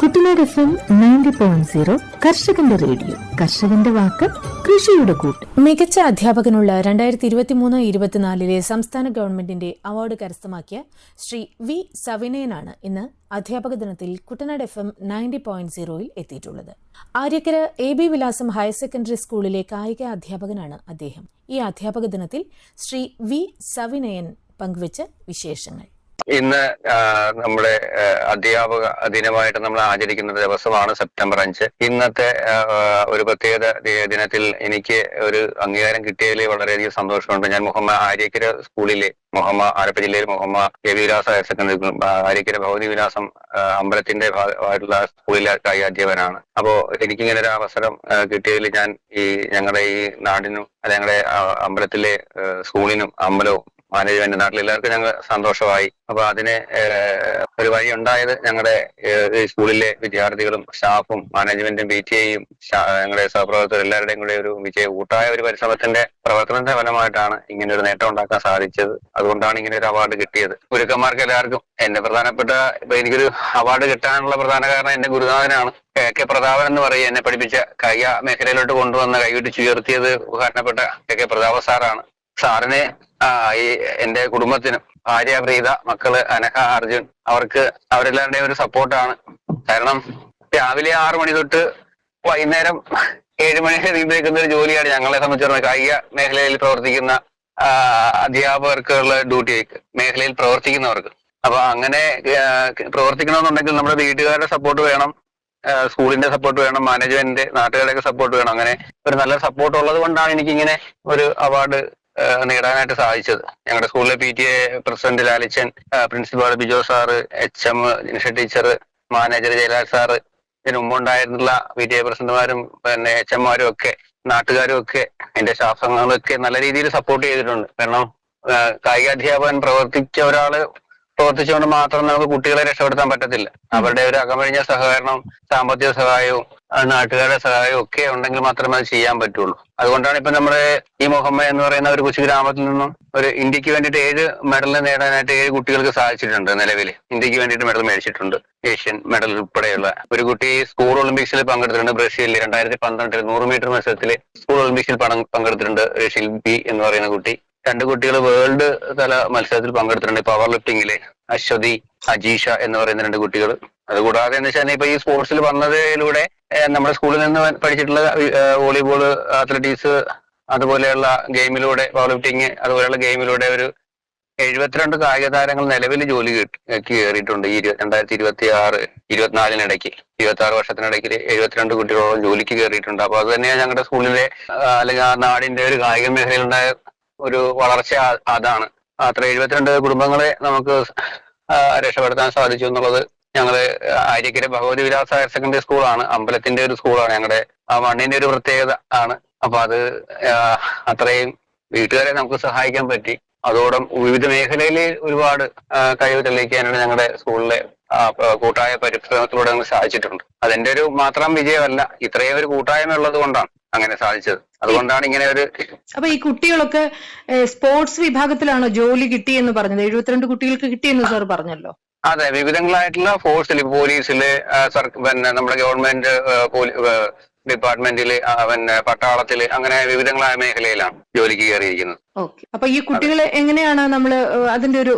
Kuttanad FM 90.0 കർഷകന്റെ radio. കർഷകന്റെ വാക്ക്, കൃഷിയുടെ കൂട്ട്. മികച്ച അധ്യാപകനുള്ള 2023-24 സംസ്ഥാന ഗവൺമെന്റിന്റെ അവാർഡ് കരസ്ഥമാക്കിയ ശ്രീ വി സവിനയനാണ് ഇന്ന് അധ്യാപക ദിനത്തിൽ കുട്ടനാട് FM 90.0 എത്തിയിട്ടുള്ളത്. ആര്യക്കര AB വിലാസം ഹയർ സെക്കൻഡറി സ്കൂളിലെ കായിക അധ്യാപകനാണ് അദ്ദേഹം. ഈ അധ്യാപക ദിനത്തിൽ ശ്രീ വി സവിനയൻ പങ്കുവച്ച വിശേഷങ്ങൾ. ഇന്ന് നമ്മുടെ അധ്യാപക ദിനമായിട്ട് നമ്മൾ ആചരിക്കുന്ന ദിവസമാണ് സെപ്റ്റംബർ 5. ഇന്നത്തെ ഒരു പ്രത്യേക ദിനത്തിൽ എനിക്ക് ഒരു അംഗീകാരം കിട്ടിയതിൽ വളരെയധികം സന്തോഷമുണ്ട്. ഞാൻ ആര്യക്കര സ്കൂളിലെ ആലപ്പുഴ ജില്ലയിൽ AB വിലാസം ഹയർ സെക്കൻഡറി ആര്യക്കര ഭൗതിക വിലാസം അമ്പലത്തിന്റെ ഭാഗമായിട്ടുള്ള സ്കൂളിലെ കായിക അധ്യാപകനാണ്. അപ്പോ എനിക്കിങ്ങനെ ഒരു അവസരം കിട്ടിയതിൽ ഞാൻ ഞങ്ങളുടെ ഈ നാടിനും ഞങ്ങളുടെ അമ്പലത്തിലെ സ്കൂളിനും അമ്പലവും മാനേജ്മെന്റ് നാട്ടിലെല്ലാവർക്കും ഞങ്ങൾ സന്തോഷമായി. അപ്പൊ അതിന് ഒരു വഴി ഉണ്ടായത് ഞങ്ങളുടെ സ്കൂളിലെ വിദ്യാർത്ഥികളും സ്റ്റാഫും മാനേജ്മെന്റും PTA-യും ഞങ്ങളുടെ സഹപ്രവർത്തകർ എല്ലാവരുടെയും കൂടെ ഒരു കൂട്ടായ ഒരു പരിശ്രമത്തിന്റെ പ്രവർത്തനത്തിന്റെ ഫലമായിട്ടാണ് ഇങ്ങനെ ഒരു നേട്ടം ഉണ്ടാക്കാൻ സാധിച്ചത്. അതുകൊണ്ടാണ് ഇങ്ങനെ ഒരു അവാർഡ് കിട്ടിയത്. ഗുരുക്കന്മാർക്ക് എല്ലാവർക്കും എന്റെ പ്രധാനപ്പെട്ട എനിക്കൊരു അവാർഡ് കിട്ടാനുള്ള പ്രധാന കാരണം എന്റെ ഗുരുനാഥനാണ്. KK പ്രതാപൻ എന്ന് പറയും. എന്നെ പഠിപ്പിച്ച കായിക മേഖലയിലോട്ട് കൊണ്ടുവന്ന കൈവിട്ട് ഉയർത്തിയത് ബഹുമാനപ്പെട്ട KK പ്രതാപ സാറാണ്. സാറിനെ എന്റെ കുടുംബത്തിനും ഭാര്യ പ്രീത, മക്കള് അനഘ, അർജുൻ, അവരെല്ലാവരുടെയും ഒരു സപ്പോർട്ടാണ്. കാരണം രാവിലെ 6 മണി തൊട്ട് വൈകുന്നേരം 7 മണി വരെ നീണ്ടു നിൽക്കുന്ന ഒരു ജോലിയാണ് ഞങ്ങളെ സംബന്ധിച്ചിടത്തോളം കായിക മേഖലയിൽ പ്രവർത്തിക്കുന്ന അധ്യാപകർക്കുള്ള ഡ്യൂട്ടി മേഖലയിൽ പ്രവർത്തിക്കുന്നവർക്ക്. അപ്പൊ അങ്ങനെ പ്രവർത്തിക്കണമെന്നുണ്ടെങ്കിൽ നമ്മുടെ വീട്ടുകാരുടെ സപ്പോർട്ട് വേണം, സ്കൂളിന്റെ സപ്പോർട്ട് വേണം, മാനേജ്മെന്റിന്റെ നാട്ടുകാരുടെയൊക്കെ സപ്പോർട്ട് വേണം. അങ്ങനെ ഒരു നല്ല സപ്പോർട്ട് ഉള്ളത് കൊണ്ടാണ് എനിക്കിങ്ങനെ ഒരു അവാർഡ് നേടാനായിട്ട് സാധിച്ചത്. ഞങ്ങളുടെ സ്കൂളിലെ PTA president Lalichan, principal Bijo sir, HM Nisha teacher, manager Jayalal sir, ഇതിനു മുമ്പുണ്ടായിരുന്നുള്ള PTA പ്രസിഡന്റുമാരും പിന്നെ HM-മാരും ഒക്കെ നാട്ടുകാരും ഒക്കെ എന്റെ സ്റ്റാഫുകളൊക്കെ നല്ല രീതിയിൽ സപ്പോർട്ട് ചെയ്തിട്ടുണ്ട്. കാരണം കായികാധ്യാപകൻ പ്രവർത്തിച്ചുകൊണ്ട് മാത്രം നമുക്ക് കുട്ടികളെ രക്ഷപ്പെടുത്താൻ പറ്റത്തില്ല. അവരുടെ ഒരു അകമഴിഞ്ഞ സഹകരണം, സാമ്പത്തിക സഹായവും നാട്ടുകാരുടെ സഹായവും ഒക്കെ ഉണ്ടെങ്കിൽ മാത്രമേ അത് ചെയ്യാൻ പറ്റുള്ളൂ. അതുകൊണ്ടാണ് ഇപ്പൊ നമ്മുടെ ഈ മുഹമ്മദ് എന്ന് പറയുന്ന ഒരു കൊച്ചു ഗ്രാമത്തിൽ നിന്നും ഒരു ഇന്ത്യക്ക് വേണ്ടിയിട്ട് 7 മെഡൽ നേടാനായിട്ട് 7 കുട്ടികൾക്ക് സാധിച്ചിട്ടുണ്ട്. നിലവിൽ ഇന്ത്യക്ക് വേണ്ടിയിട്ട് മെഡൽ മേടിച്ചിട്ടുണ്ട്. ഏഷ്യൻ മെഡൽ ഉൾപ്പെടെയുള്ള ഒരു കുട്ടി സ്കൂൾ ഒളിമ്പിക്സിൽ പങ്കെടുത്തിട്ടുണ്ട്. ബ്രസീലിൽ 2012 100 മീറ്റർ മത്സരത്തിൽ സ്കൂൾ ഒളിമ്പിക്സിൽ പങ്കെടുത്തിട്ടുണ്ട്. ശിൽപി എന്ന് പറയുന്ന കുട്ടി. 2 കുട്ടികൾ വേൾഡ് തല മത്സരത്തിൽ പങ്കെടുത്തിട്ടുണ്ട്. പവർ ലിഫ്റ്റിംഗില് അശ്വതി, അജീഷ എന്ന് പറയുന്ന 2 കുട്ടികൾ. അതുകൂടാതെ എന്ന് വെച്ചാൽ ഇപ്പൊ ഈ സ്പോർട്സിൽ വന്നതിലൂടെ നമ്മുടെ സ്കൂളിൽ നിന്ന് പഠിച്ചിട്ടുള്ള വോളിബോള്, അത്ലറ്റിക്സ്, അതുപോലെയുള്ള ഗെയിമിലൂടെ പവർ ലിഫ്റ്റിംഗ് അതുപോലെയുള്ള ഗെയിമിലൂടെ ഒരു 72 കായിക താരങ്ങൾ നിലവിൽ ജോലി കയറിയിട്ടുണ്ട്. ഈ 2026-24 26 വർഷത്തിനിടയ്ക്ക് 72 കുട്ടികളോളം ജോലിക്ക് കയറിയിട്ടുണ്ട്. അപ്പൊ അത് തന്നെയാണ് ഞങ്ങളുടെ സ്കൂളിലെ അല്ലെങ്കിൽ ആ നാടിന്റെ ഒരു കായിക മേഖലയിലുണ്ടായ ഒരു വളർച്ച. അതാണ് അത്ര 72 കുടുംബങ്ങളെ നമുക്ക് രക്ഷപ്പെടുത്താൻ സാധിച്ചു എന്നുള്ളത്. ഞങ്ങള് ആര്യക്കര ഭഗവതി വിലാസ ഹയർ സെക്കൻഡറി സ്കൂളാണ്, അമ്പലത്തിന്റെ ഒരു സ്കൂളാണ്. ഞങ്ങളുടെ ആ മണ്ണിന്റെ ഒരു പ്രത്യേകത ആണ്. അപ്പൊ അത് അത്രയും വീട്ടുകാരെ നമുക്ക് സഹായിക്കാൻ പറ്റി. അതോടെ വിവിധ മേഖലയിൽ ഒരുപാട് കഴിവ് തെളിയിക്കാനാണ് ഞങ്ങളുടെ സ്കൂളിലെ കൂട്ടായ പരിശ്രമത്തിലൂടെ നമുക്ക് സാധിച്ചിട്ടുണ്ട്. അതിന്റെ ഒരു മാത്രം വിജയമല്ല, ഇത്രയും ഒരു കൂട്ടായ്മ ഉള്ളത് കൊണ്ടാണ് അങ്ങനെ സാധിച്ചത്. അതുകൊണ്ടാണ് ഇങ്ങനെ ഒരു. അപ്പൊ ഈ കുട്ടികളൊക്കെ സ്പോർട്സ് വിഭാഗത്തിലാണോ ജോലി കിട്ടിയെന്ന് പറഞ്ഞത്? 72 കുട്ടികൾക്ക് കിട്ടിയെന്ന് സാർ പറഞ്ഞല്ലോ. അതെ, വിവിധങ്ങളായിട്ടുള്ള ഫോഴ്സിൽ, പോലീസില്, പിന്നെ നമ്മുടെ ഗവൺമെന്റ് ഡിപ്പാർട്ട്മെന്റില്, പിന്നെ പട്ടാളത്തില്, അങ്ങനെ വിവിധങ്ങളായ മേഖലയിലാണ് ജോലിക്ക് കയറിയിരിക്കുന്നത്. ഓക്കെ. അപ്പൊ ഈ കുട്ടികളെ എങ്ങനെയാണ് നമ്മള് അതിന്റെ ഒരു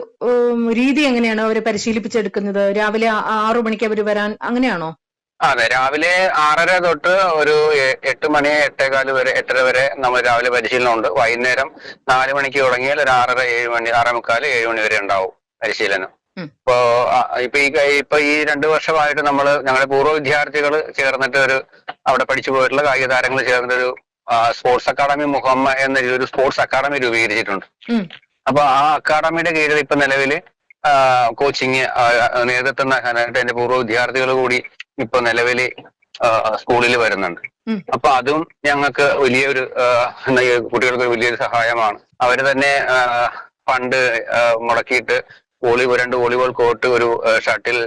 രീതി എങ്ങനെയാണ് അവരെ പരിശീലിപ്പിച്ചെടുക്കുന്നത്? രാവിലെ 6 മണിക്ക് അവര് വരാൻ അങ്ങനെയാണോ? അതെ, രാവിലെ 6:30 തൊട്ട് ഒരു 8 മണി 8:15 വരെ 8:30 വരെ നമ്മൾ രാവിലെ പരിശീലനം ഉണ്ട്. വൈകുന്നേരം 4 മണിക്ക് തുടങ്ങിയാൽ ഒരു 6:30 7 മണി 6:45 7 മണി വരെ ഉണ്ടാവും പരിശീലനം. ഇപ്പൊ ഈ 2 വർഷമായിട്ട് ഞങ്ങളുടെ പൂർവ്വ വിദ്യാർത്ഥികൾ ചേർന്നിട്ട് അവിടെ പഠിച്ചു പോയിട്ടുള്ള കായിക താരങ്ങൾ ചേർന്നിട്ട് ഒരു സ്പോർട്സ് അക്കാദമി മുഹമ്മദ് എന്ന ഒരു സ്പോർട്സ് അക്കാദമി രൂപീകരിച്ചിട്ടുണ്ട്. അപ്പൊ ആ അക്കാദമിയുടെ കീഴിൽ ഇപ്പൊ നിലവില് കോച്ചിങ് നേതൃത്വം നൽകാനായിട്ട് എന്റെ പൂർവ്വ വിദ്യാർത്ഥികൾ കൂടി ഇപ്പൊ നിലവില് സ്കൂളിൽ വരുന്നുണ്ട്. അപ്പൊ അതും ഞങ്ങൾക്ക് വലിയൊരു കുട്ടികൾക്ക് വലിയൊരു സഹായമാണ്. അവര് തന്നെ ഫണ്ട് മുടക്കിയിട്ട് 2 വോളിബോൾ കോർട്ട്, ഒരു ഷട്ടിൽ,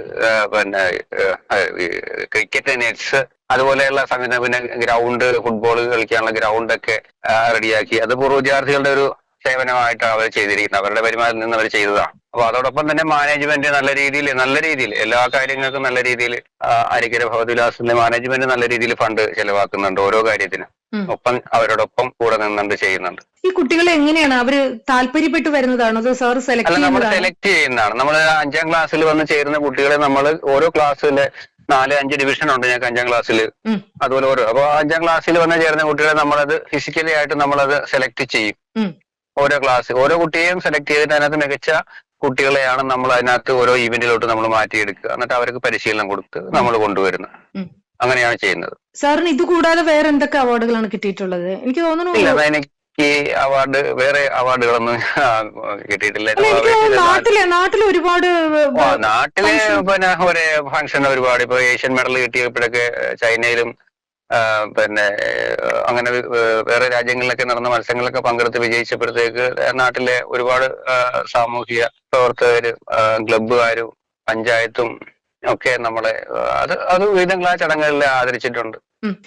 പിന്നെ ക്രിക്കറ്റ് നെറ്റ്സ്, അതുപോലെയുള്ള സംവിധാനം, പിന്നെ ഗ്രൗണ്ട്, ഫുട്ബോൾ കളിക്കാനുള്ള ഗ്രൗണ്ട് ഒക്കെ റെഡിയാക്കി. അത് പൂർവ്വ വിദ്യാർത്ഥികളുടെ ഒരു സേവനമായിട്ട് അവർ ചെയ്തിരിക്കുന്നത്. അവരുടെ വരുമാനത്തിൽ നിന്ന് അവർ ചെയ്തതാണ്. അപ്പൊ അതോടൊപ്പം തന്നെ മാനേജ്മെന്റ് നല്ല രീതിയിൽ എല്ലാ കാര്യങ്ങൾക്കും നല്ല രീതിയിൽ അരിക്കര ഭവതിവിലാസിന്റെ മാനേജ്മെന്റ് നല്ല രീതിയിൽ ഫണ്ട് ചെലവാക്കുന്നുണ്ട് ഓരോ കാര്യത്തിനും. ഒപ്പം അവരോടൊപ്പം കൂടെ നിന്നുകൊണ്ട് ചെയ്യുന്നുണ്ട്. ഈ കുട്ടികളെ എങ്ങനെയാണ് അവര് താല്പര്യപ്പെട്ട് വരുന്നതാണോ അതോ സാർ സെലക്ട് നമ്മൾ സെലക്ട് ചെയ്യുന്നതാണ്. നമ്മൾ 5ാം ക്ലാസ്സിൽ വന്ന് ചേരുന്ന കുട്ടികളെ നമ്മൾ ഓരോ ക്ലാസ്സിലെ 4-5 ഡിവിഷൻ ഉണ്ട് ഞങ്ങൾക്ക് 5ാം ക്ലാസ്സിൽ. അതുപോലെ അപ്പൊ 5ാം ക്ലാസ്സിൽ വന്ന് ചേരുന്ന കുട്ടികളെ നമ്മളത് ഫിസിക്കലി ആയിട്ട് നമ്മളത് സെലക്ട് ചെയ്യും. ഓരോ കുട്ടിയെയും സെലക്ട് ചെയ്തിട്ട് അതിനകത്ത് മികച്ച കുട്ടികളെയാണ് നമ്മൾ അതിനകത്ത് ഓരോ ഇവന്റിലോട്ട് നമ്മൾ മാറ്റിയെടുക്കുക. എന്നിട്ട് അവർക്ക് പരിശീലനം കൊടുത്ത് നമ്മൾ കൊണ്ടുവരുന്നത്. അങ്ങനെയാണ് ചെയ്യുന്നത്. സാറിന് ഇത് കൂടാതെ വേറെ എന്തൊക്കെ അവാർഡുകളാണ് കിട്ടിയിട്ടുള്ളത്? എനിക്ക് തോന്നുന്നു എനിക്ക് വേറെ അവാർഡുകളൊന്നും കിട്ടിയിട്ടില്ല. നാട്ടില് ഒരുപാട് നാട്ടില് പിന്നെ ഒരു ഫംഗ്ഷൻ ഒരുപാട് ഇപ്പൊ ഏഷ്യൻ മെഡൽ കിട്ടിയപ്പോഴൊക്കെ ചൈനയിലും പിന്നെ അങ്ങനെ വേറെ രാജ്യങ്ങളിലൊക്കെ നടന്ന മത്സരങ്ങളിലൊക്കെ പങ്കെടുത്ത് വിജയിച്ചപ്പോഴത്തേക്ക് നാട്ടിലെ ഒരുപാട് സാമൂഹിക പ്രവർത്തകരും ക്ലബ്ബുകാരും പഞ്ചായത്തും ഒക്കെ നമ്മളെ അത് വിവിധങ്ങളായ ചടങ്ങുകളിൽ ആദരിച്ചിട്ടുണ്ട്.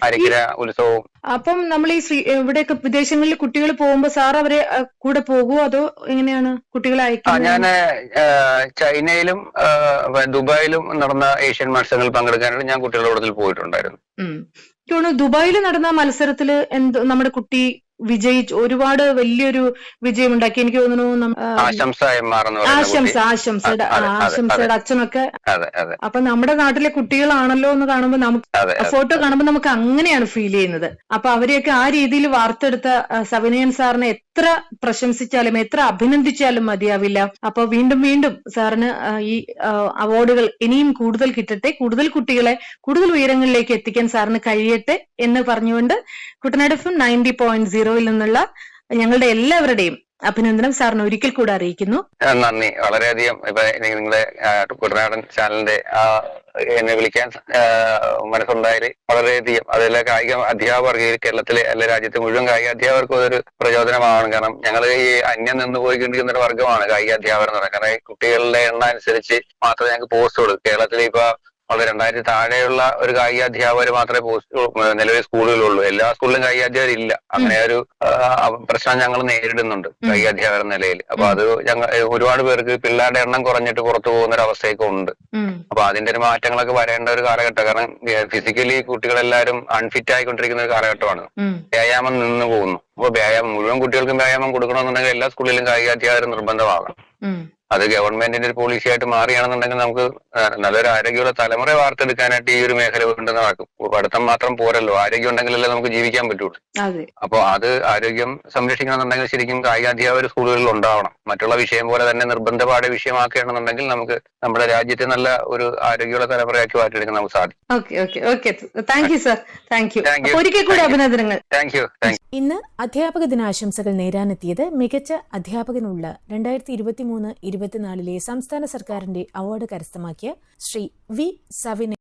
അരിക്കര ഉത്സവവും. അപ്പം നമ്മൾ ഈ ഇവിടെയൊക്കെ വിദേശങ്ങളിൽ കുട്ടികൾ പോകുമ്പോ സാർ അവരെ കൂടെ പോകുമോ അതോ എങ്ങനെയാണ് കുട്ടികളെ അയക്കുന്നത്? ഞാൻ ചൈനയിലും ദുബായിലും നടന്ന ഏഷ്യൻ മത്സരങ്ങളിൽ പങ്കെടുക്കാനായിട്ട് ഞാൻ കുട്ടികളുടെ കൂട്ടത്തിൽ പോയിട്ടുണ്ടായിരുന്നു. ദുബായിൽ നടന്ന മത്സരത്തില് നമ്മുടെ കുട്ടി വിജയിച്ചു, ഒരുപാട് വലിയൊരു വിജയമുണ്ടാക്കി. എനിക്ക് തോന്നുന്നു ആശംസയുടെ അച്ഛനൊക്കെ. അപ്പൊ നമ്മുടെ നാട്ടിലെ കുട്ടികളാണല്ലോ എന്ന് കാണുമ്പോൾ നമുക്ക് ഫോട്ടോ കാണുമ്പോൾ നമുക്ക് അങ്ങനെയാണ് ഫീൽ ചെയ്യുന്നത്. അപ്പൊ അവരെയൊക്കെ ആ രീതിയിൽ വാർത്തെടുത്ത സവിനയൻ സാറിനെ എത്ര പ്രശംസിച്ചാലും എത്ര അഭിനന്ദിച്ചാലും മതിയാവില്ല. അപ്പൊ വീണ്ടും സാറിന് ഈ അവാർഡുകൾ ഇനിയും കൂടുതൽ കിട്ടട്ടെ, കൂടുതൽ കുട്ടികളെ കൂടുതൽ ഉയരങ്ങളിലേക്ക് എത്തിക്കാൻ സാറിന് കഴിയട്ടെ എന്ന് പറഞ്ഞുകൊണ്ട് കുട്ടനാട് FM 90.0 നിന്നുള്ള ഞങ്ങളുടെ എല്ലാവരുടെയും അഭിനന്ദനം സാറിന് ഒരിക്കൽ കൂടെ അറിയിക്കുന്നു. നന്ദി. വളരെയധികം ഇപ്പൊ നിങ്ങളുടെ കുട്ടനാടൻ ചാനലിന്റെ എന്നെ വിളിക്കാൻ മനസ്സുണ്ടായാൽ വളരെയധികം അതിലെ കായിക അധ്യാപകർക്ക് കേരളത്തിലെ എല്ലാ രാജ്യത്തെ മുഴുവൻ കായിക അധ്യാപകർക്കും അതൊരു പ്രചോദനമാണ്. കാരണം ഞങ്ങൾ ഈ അന്യം നിന്ന് പോയിക്കൊണ്ടിരിക്കുന്ന ഒരു വർഗമാണ് കായിക അധ്യാപകർ എന്ന് പറയുന്നത്. കാരണം കുട്ടികളുടെ എണ്ണം അനുസരിച്ച് മാത്രമേ ഞങ്ങൾക്ക് പോസ്റ്റ് കൊടുക്കൂ. കേരളത്തിൽ ഇപ്പൊ വളരെ 2000 താഴെയുള്ള ഒരു കായിക അധ്യാപകർ മാത്രമേ നിലവിൽ സ്കൂളുകളുള്ളൂ. എല്ലാ സ്കൂളിലും കായിക അധ്യാപകർ ഇല്ല. അങ്ങനെ ഒരു പ്രശ്നം ഞങ്ങൾ നേരിടുന്നുണ്ട് കായിക അധ്യാപകർ നിലയിൽ. അപ്പൊ അത് ഒരുപാട് പേർക്ക് പിള്ളേരുടെ എണ്ണം കുറഞ്ഞിട്ട് പുറത്തു പോകുന്ന ഒരു അവസ്ഥയൊക്കെ ഉണ്ട്. അപ്പൊ അതിന്റെ ഒരു മാറ്റങ്ങളൊക്കെ വരേണ്ട ഒരു കാലഘട്ടം. കാരണം ഫിസിക്കലി കുട്ടികളെല്ലാവരും അൺഫിറ്റ് ആയിക്കൊണ്ടിരിക്കുന്ന ഒരു കാലഘട്ടമാണ്. വ്യായാമം നിന്ന് പോകുന്നു. അപ്പൊ മുഴുവൻ കുട്ടികൾക്കും വ്യായാമം കൊടുക്കണമെന്നുണ്ടെങ്കിൽ എല്ലാ സ്കൂളിലും കായിക അധ്യാപകർ നിർബന്ധമാകണം. അത് ഗവൺമെന്റിന്റെ ഒരു പോളിസി ആയിട്ട് മാറുകയാണെന്നുണ്ടെങ്കിൽ നമുക്ക് നല്ലൊരു ആരോഗ്യമുള്ള തലമുറ വാർത്തെടുക്കാനായിട്ട് ഈ ഒരു മേഖല കൊണ്ടുവന്ന് നടക്കും. പഠിത്തം മാത്രം പോരല്ലോ, ആരോഗ്യം ഉണ്ടെങ്കിലല്ലേ നമുക്ക് ജീവിക്കാൻ പറ്റുള്ളൂ. അപ്പൊ അത് ആരോഗ്യം സംരക്ഷിക്കണമെന്നുണ്ടെങ്കിൽ ശരിക്കും കായിക അധ്യാപകർ സ്കൂളുകളിൽ ഉണ്ടാവണം. മറ്റുള്ള വിഷയം പോലെ തന്നെ നിർബന്ധ പാഠ്യ വിഷയമാക്കുകയാണെന്നുണ്ടെങ്കിൽ നമുക്ക് നമ്മുടെ രാജ്യത്തെ നല്ല ഒരു ആരോഗ്യമുള്ള തലമുറയാക്കി മാറ്റിയെടുക്കാൻ നമുക്ക് സാധിക്കും. ഒരിക്കൽ കൂടി അഭിനന്ദനങ്ങൾ. Thank you. ഇന്ന് അധ്യാപക ദിനാശംസകൾ നേരാനെത്തിയത് മികച്ച അധ്യാപകനുള്ള 2023-24 സംസ്ഥാന സർക്കാരിന്റെ അവാർഡ് കരസ്ഥമാക്കിയ ശ്രീ വി സവിനയൻ.